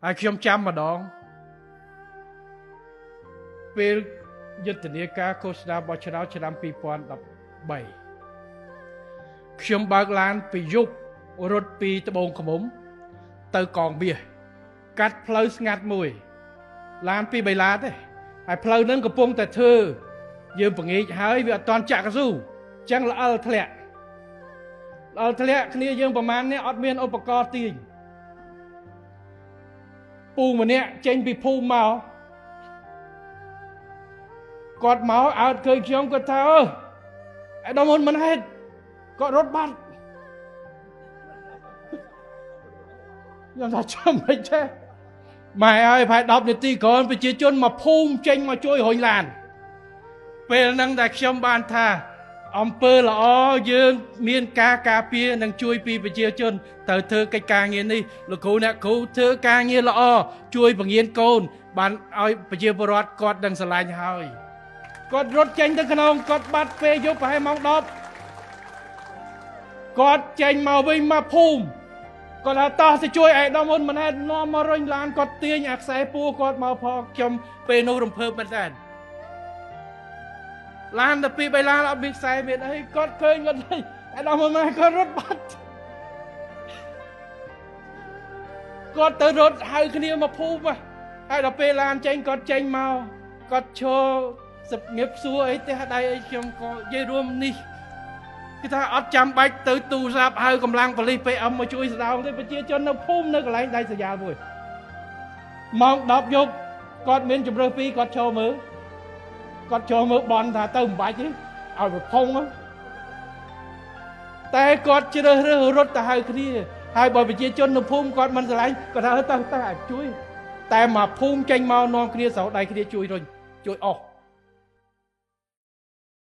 ហើយខ្ញុំចាំម្ដងពេលយុទ្ធនាការឃោសនាបោះឆ្នោតឆ្នាំ2013ខ្ញុំបើកឡានពីយប់រត់ពីត្បូងឃ្មុំទៅកងមាសកាត់ផ្លូវស្ងាត់មួយឡានពី3ឡានទេហើយផ្លូវហ្នឹងកំពុងតែធ្វើយើងពងាកហើយវាអត់ទាន់ចាក់កស៊ូអញ្ចឹងល្អិលធ្លាក់គ្នាយើងប្រហែលនេះអត់មានឧបករណ៍ទាញពូម្នាក់ចេញពីភូមិមកគាត់មកអើតឃើញខ្ញុំគាត់ថាអើដល់មុនមិនហេតុគាត់រត់បាត់ខ្ញុំថាចាំមិនទេម៉ែអើយប្រហែល10នាទីក្រោយប្រជាជនមកភូមិចេញមកជួយរុញឡានពេលហ្នឹងដែលខ្ញុំបានថាអំពើល្អយើងមានការការពារនិងជួយពីប្រជាជនទៅធ្វើកិច្ចការងារនេះលោកគ្រូអ្នកគ្រូធ្វើការងារល្អជួយបង្រៀនកូនបានឲ្យប្រជាពលរដ្ឋគាត់នឹងស្រឡាញ់ហើយគាត់រត់ចេញទៅក្នុងគាត់បាត់ពេលយប់ប្រហែលម៉ោង10គាត់ចេញមកវិញមកភូមិគាត់ថាតោះទៅជួយឯកឧត្តមហ៊ុនមិនហេតុនាំមករុញឡានគាត់ទាញអាខ្សែពួរគាត់មកផងខ្ញុំពេលនោះរំភើបមែនតើឡានទៅពី3ឡានអត់មានខ្សែមានអីគាត់ឃើញគាត់ឯកឧត្តមហ៊ុនមកគាត់រត់បាត់គាត់ទៅរត់ហៅគ្នាមកភូមិហើយដល់ពេលឡានចេញគាត់ចេញមកគាត់ឈរសម្ងាត់សួរអីទេដៃអីខ្ញុំក៏និយាយរួមនេះគឺថាអត់ចាំបាច់ទៅទូរស័ព្ទហៅកម្លាំងប៉ូលីស PM មកជួយស្ដោងទេប្រជាជននៅភូមិនៅកន្លែងដៃសយ៉ាលមួយម៉ោង10យប់គាត់មានជំរើសពីរគាត់ឈរមើលបន់ថាទៅមិនបាច់ទេឲ្យវាផុងតែគាត់ជ្រើសរើសរត់ទៅហៅគ្នាហើយបើប្រជាជននៅភូមិគាត់មិនស្រឡាញ់គាត់ថាទៅអាចជួយតែមកភូមិចេញមកនាំគ្នាស្រោដៃគ្នាជួយរុញជួយអស់